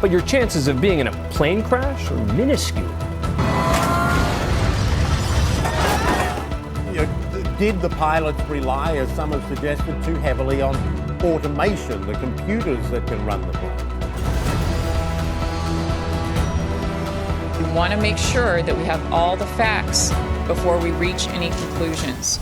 but your chances of being in a plane crash are minuscule. Did the pilots rely, as some have suggested, too heavily on automation, the computers that can run the plane? We want to make sure that we have all the facts before we reach any conclusions.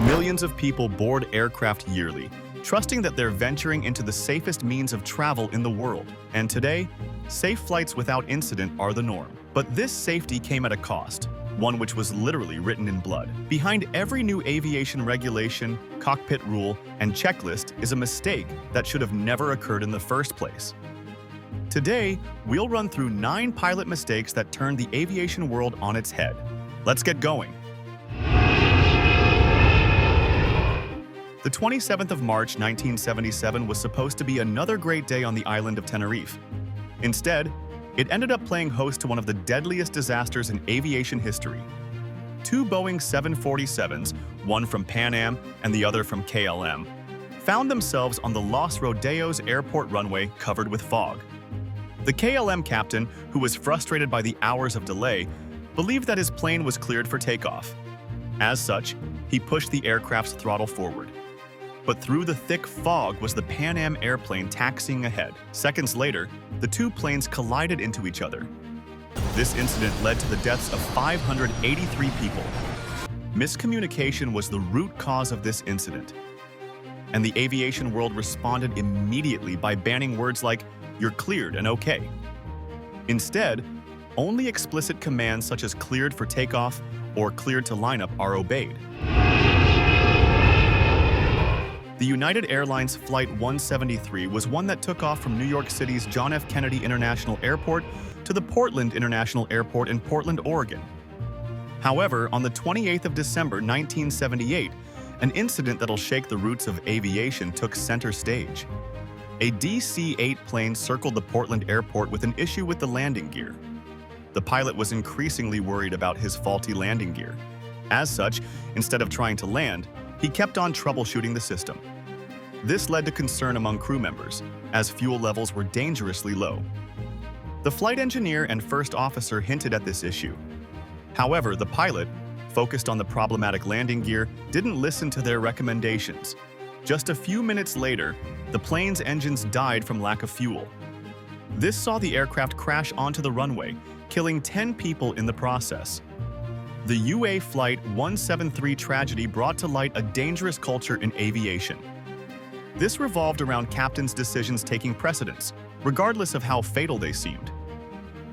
Millions of people board aircraft yearly, trusting that they're venturing into the safest means of travel in the world. And today, safe flights without incident are the norm. But this safety came at a cost, one which was literally written in blood. Behind every new aviation regulation, cockpit rule, and checklist is a mistake that should have never occurred in the first place. Today, we'll run through 9 pilot mistakes that turned the aviation world on its head. Let's get going. The 27th of March 1977 was supposed to be another great day on the island of Tenerife. Instead, it ended up playing host to one of the deadliest disasters in aviation history. 2 Boeing 747s, one from Pan Am and the other from KLM, found themselves on the Los Rodeos airport runway covered with fog. The KLM captain, who was frustrated by the hours of delay, believed that his plane was cleared for takeoff. As such, he pushed the aircraft's throttle forward. But through the thick fog was the Pan Am airplane taxiing ahead. Seconds later, the 2 planes collided into each other. This incident led to the deaths of 583 people. Miscommunication was the root cause of this incident. And the aviation world responded immediately by banning words like, "You're cleared and okay." Instead, only explicit commands such as "cleared for takeoff" or "cleared to lineup" are obeyed. The United Airlines Flight 173 was one that took off from New York City's John F. Kennedy International Airport to the Portland International Airport in Portland, Oregon. However, on the 28th of December 1978, an incident that'll shake the roots of aviation took center stage. A DC-8 plane circled the Portland airport with an issue with the landing gear. The pilot was increasingly worried about his faulty landing gear. As such, instead of trying to land, he kept on troubleshooting the system. This led to concern among crew members, as fuel levels were dangerously low. The flight engineer and first officer hinted at this issue. However, the pilot, focused on the problematic landing gear, didn't listen to their recommendations. Just a few minutes later, the plane's engines died from lack of fuel. This saw the aircraft crash onto the runway, killing 10 people in the process. The UA Flight 173 tragedy brought to light a dangerous culture in aviation. This revolved around captains' decisions taking precedence, regardless of how fatal they seemed.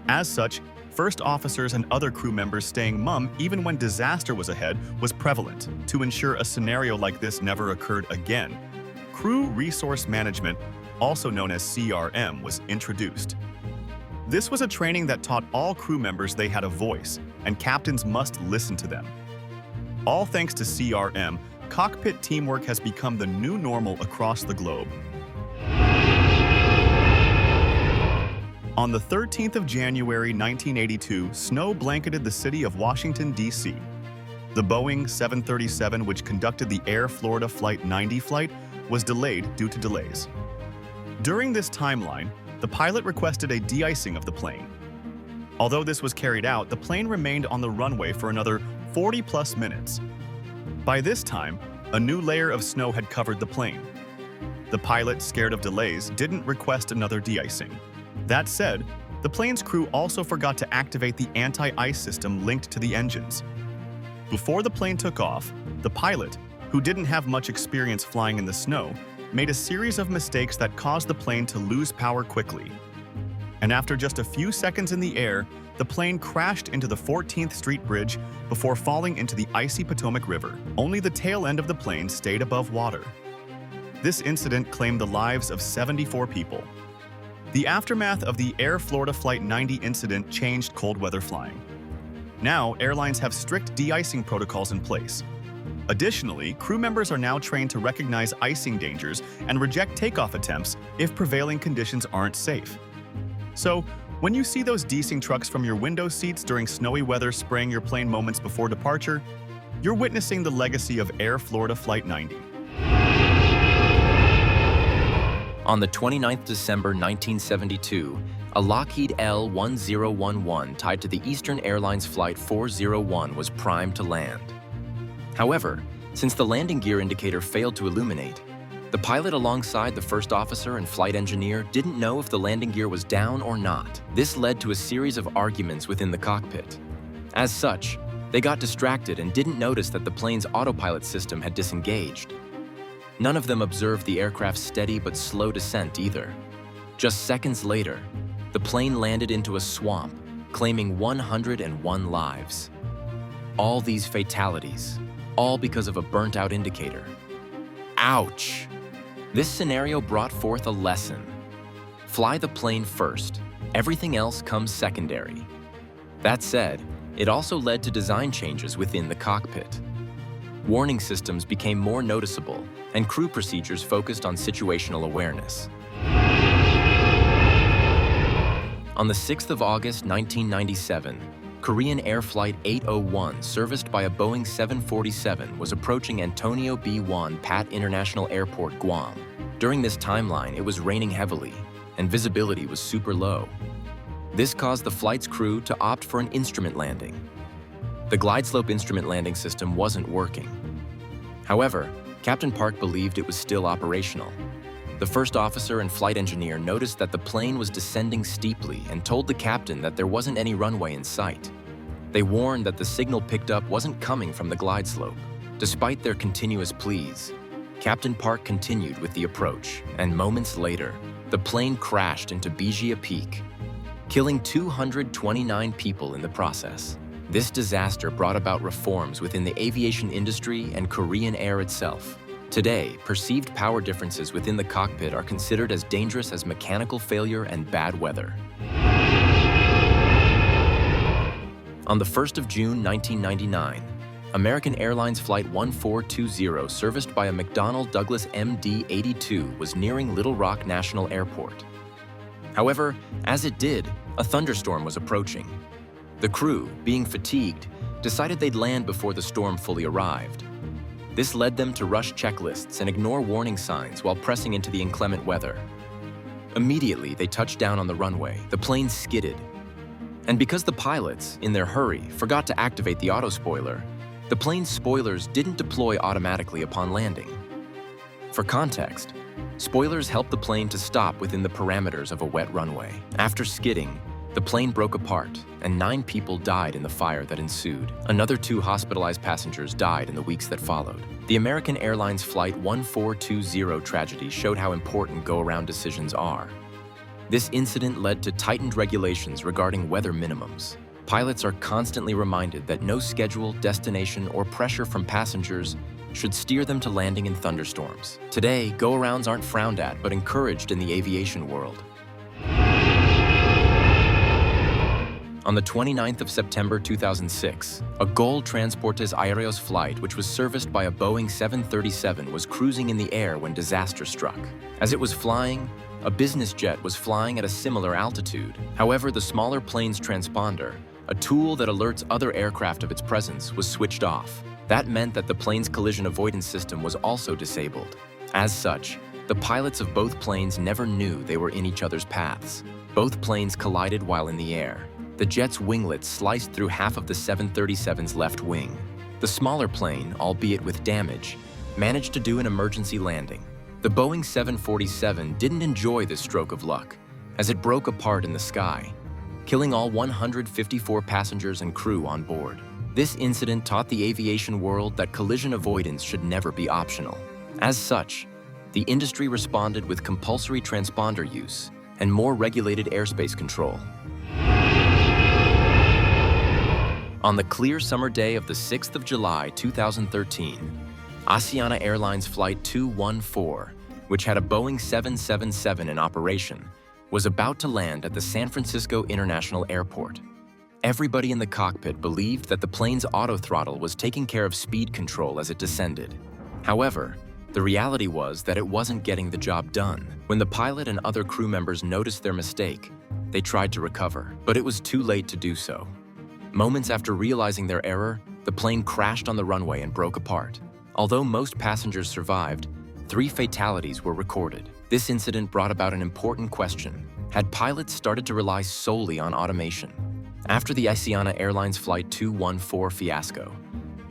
As such, first officers and other crew members staying mum even when disaster was ahead was prevalent. To ensure a scenario like this never occurred again, Crew Resource Management, also known as CRM, was introduced. This was a training that taught all crew members they had a voice, and captains must listen to them. All thanks to CRM, cockpit teamwork has become the new normal across the globe. On the 13th of January 1982, snow blanketed the city of Washington, D.C. The Boeing 737, which conducted the Air Florida Flight 90 flight, was delayed due to delays. During this timeline, the pilot requested a de-icing of the plane. Although this was carried out, the plane remained on the runway for another 40-plus minutes. By this time, a new layer of snow had covered the plane. The pilot, scared of delays, didn't request another de-icing. That said, the plane's crew also forgot to activate the anti-ice system linked to the engines. Before the plane took off, the pilot, who didn't have much experience flying in the snow, made a series of mistakes that caused the plane to lose power quickly. And after just a few seconds in the air, the plane crashed into the 14th Street Bridge before falling into the icy Potomac River. Only the tail end of the plane stayed above water. This incident claimed the lives of 74 people. The aftermath of the Air Florida Flight 90 incident changed cold weather flying. Now, airlines have strict de-icing protocols in place. Additionally, crew members are now trained to recognize icing dangers and reject takeoff attempts if prevailing conditions aren't safe. So, when you see those de-icing trucks from your window seats during snowy weather spraying your plane moments before departure, you're witnessing the legacy of Air Florida Flight 90. On the 29th December 1972, a Lockheed L-1011 tied to the Eastern Airlines Flight 401 was primed to land. However, since the landing gear indicator failed to illuminate, the pilot alongside the first officer and flight engineer didn't know if the landing gear was down or not. This led to a series of arguments within the cockpit. As such, they got distracted and didn't notice that the plane's autopilot system had disengaged. None of them observed the aircraft's steady but slow descent either. Just seconds later, the plane landed into a swamp, claiming 101 lives. All these fatalities, all because of a burnt-out indicator. Ouch! This scenario brought forth a lesson. Fly the plane first. Everything else comes secondary. That said, it also led to design changes within the cockpit. Warning systems became more noticeable, and crew procedures focused on situational awareness. On the 6th of August 1997, Korean Air Flight 801, serviced by a Boeing 747, was approaching Antonio B. Won Pat International Airport, Guam. During this timeline, it was raining heavily, and visibility was super low. This caused the flight's crew to opt for an instrument landing. The glide slope instrument landing system wasn't working. However, Captain Park believed it was still operational. The first officer and flight engineer noticed that the plane was descending steeply and told the captain that there wasn't any runway in sight. They warned that the signal picked up wasn't coming from the glide slope. Despite their continuous pleas, Captain Park continued with the approach, and moments later, the plane crashed into Bijia Peak, killing 229 people in the process. This disaster brought about reforms within the aviation industry and Korean Air itself. Today, perceived power differences within the cockpit are considered as dangerous as mechanical failure and bad weather. On the 1st of June 1999, American Airlines Flight 1420, serviced by a McDonnell Douglas MD-82, was nearing Little Rock National Airport. However, as it did, a thunderstorm was approaching. The crew, being fatigued, decided they'd land before the storm fully arrived. This led them to rush checklists and ignore warning signs while pressing into the inclement weather. Immediately, they touched down on the runway. The plane skidded. And because the pilots, in their hurry, forgot to activate the auto spoiler, the plane's spoilers didn't deploy automatically upon landing. For context, spoilers help the plane to stop within the parameters of a wet runway. After skidding, the plane broke apart, and 9 people died in the fire that ensued. Another 2 hospitalized passengers died in the weeks that followed. The American Airlines Flight 1420 tragedy showed how important go-around decisions are. This incident led to tightened regulations regarding weather minimums. Pilots are constantly reminded that no schedule, destination, or pressure from passengers should steer them to landing in thunderstorms. Today, go-arounds aren't frowned at, but encouraged in the aviation world. On the 29th of September 2006, a Gol Transportes Aéreos flight, which was serviced by a Boeing 737, was cruising in the air when disaster struck. As it was flying, a business jet was flying at a similar altitude. However, the smaller plane's transponder, a tool that alerts other aircraft of its presence, was switched off. That meant that the plane's collision avoidance system was also disabled. As such, the pilots of both planes never knew they were in each other's paths. Both planes collided while in the air. The jet's winglet sliced through half of the 737's left wing. The smaller plane, albeit with damage, managed to do an emergency landing. The Boeing 747 didn't enjoy this stroke of luck, as it broke apart in the sky, killing all 154 passengers and crew on board. This incident taught the aviation world that collision avoidance should never be optional. As such, the industry responded with compulsory transponder use and more regulated airspace control. On the clear summer day of the 6th of July 2013, Asiana Airlines Flight 214, which had a Boeing 777 in operation, was about to land at the San Francisco International Airport. Everybody in the cockpit believed that the plane's autothrottle was taking care of speed control as it descended. However, the reality was that it wasn't getting the job done. When the pilot and other crew members noticed their mistake, they tried to recover, but it was too late to do so. Moments after realizing their error, the plane crashed on the runway and broke apart. Although most passengers survived, 3 fatalities were recorded. This incident brought about an important question. Had pilots started to rely solely on automation? After the Asiana Airlines Flight 214 fiasco,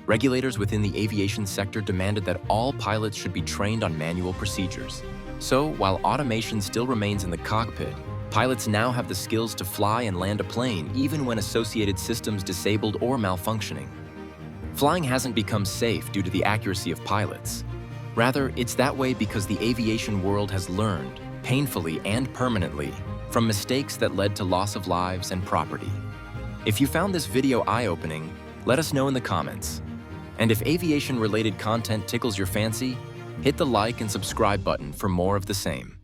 regulators within the aviation sector demanded that all pilots should be trained on manual procedures. So, while automation still remains in the cockpit, pilots now have the skills to fly and land a plane even when associated systems disabled or malfunctioning. Flying hasn't become safe due to the accuracy of pilots. Rather, it's that way because the aviation world has learned, painfully and permanently, from mistakes that led to loss of lives and property. If you found this video eye-opening, let us know in the comments. And if aviation-related content tickles your fancy, hit the like and subscribe button for more of the same.